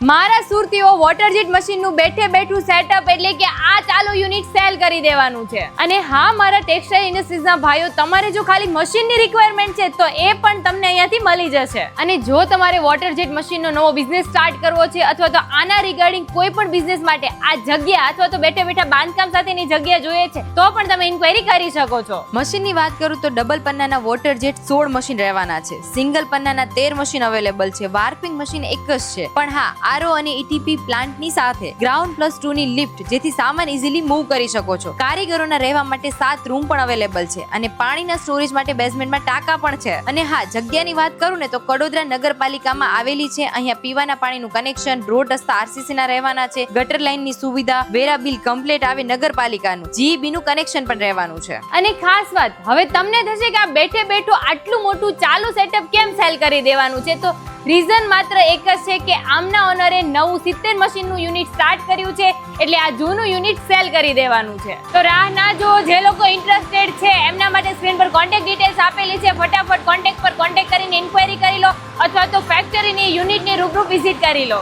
મારા સુરતીઓ water jet મશીનનું બેઠે બેઠું સેટઅપ એટલે કે આ ચાલુ યુનિટ સેલ કરી દેવાનું છે. અને હા, મારા ટેક્સટાઇલ ઇન્ડસ્ટ્રીઝના ભાઈઓ, તમારે જો ખાલી મશીનની રિક્વાયરમેન્ટ છે તો એ પણ તમને અહીંયાથી મળી જશે. અને જો તમારે વોટર જેટ મશીનનો નવો બિઝનેસ સ્ટાર્ટ કરવો છે અથવા તો આના રિગાર્ડિંગ કોઈ પણ બિઝનેસ માટે આ જગ્યા અથવા તો બેઠે બેઠા બાંધકામ સાથેની જગ્યા જોઈએ છે તો પણ તમે ઇન્ક્વાયરી કરી શકો છો. મશીનની વાત કરું તો ડબલ પન્નાના વોટર જેટ 16 મશીન રહેવાના છે. સિંગલ પન્નાના 13 મશીન અવેલેબલ છે. વાર્પિંગ મશીન એક જ છે, પણ હા, આરઓ અને ઈટીપી પ્લાન્ટની સાથે ગ્રાઉન્ડ+2 ની લિફ્ટ, જેથી સામાન ઇઝીલી મૂવ કરી શકો છો. કારીગરોના રહેવા માટે 7 રૂમ પણ અવેલેબલ છે અને પાણીના સ્ટોરેજ માટે બેઝમેન્ટમાં ટાંકા પણ છે. અને હા, જગ્યાની વાત કરું ને તો કડોદરા નગરપાલિકામાં આવેલી છે. અહીંયા પીવાના પાણીનું કનેક્શન, રોડ રસ્તા આરસીસી ના રહેવાના છે, ગટર લાઇનની સુવિધા, વેરા બિલ કમ્પ્લીટ આવે નગરપાલિકાનું, જીઈબી નું કનેક્શન પણ રહેવાનું છે. અને ખાસ વાત, હવે તમને થશે કે આ બેઠે બેઠું આટલું મોટું ચાલુ સેટઅપ કેમ સેલ કરી દેવાનું છે, તો રીઝન માત્ર એક જ છે કે આમના ઓનરે નવું 70 મશીનનું યુનિટ સ્ટાર્ટ કર્યું છે, એટલે આ જૂનું યુનિટ સેલ કરી દેવાનું છે. તો રાહ ના જુઓ, જે લોકો ઇન્ટરેસ્ટેડ છે એમના માટે સ્ક્રીન પર કોન્ટેક્ટ ડિટેલ્સ આપેલી છે. ફટાફટ કોન્ટેક્ટ પર કોન્ટેક્ટ કરીને ઇન્ક્વાયરી કરી લો અથવા તો ફેક્ટરીની યુનિટની રૂબરૂ વિઝિટ કરી લો.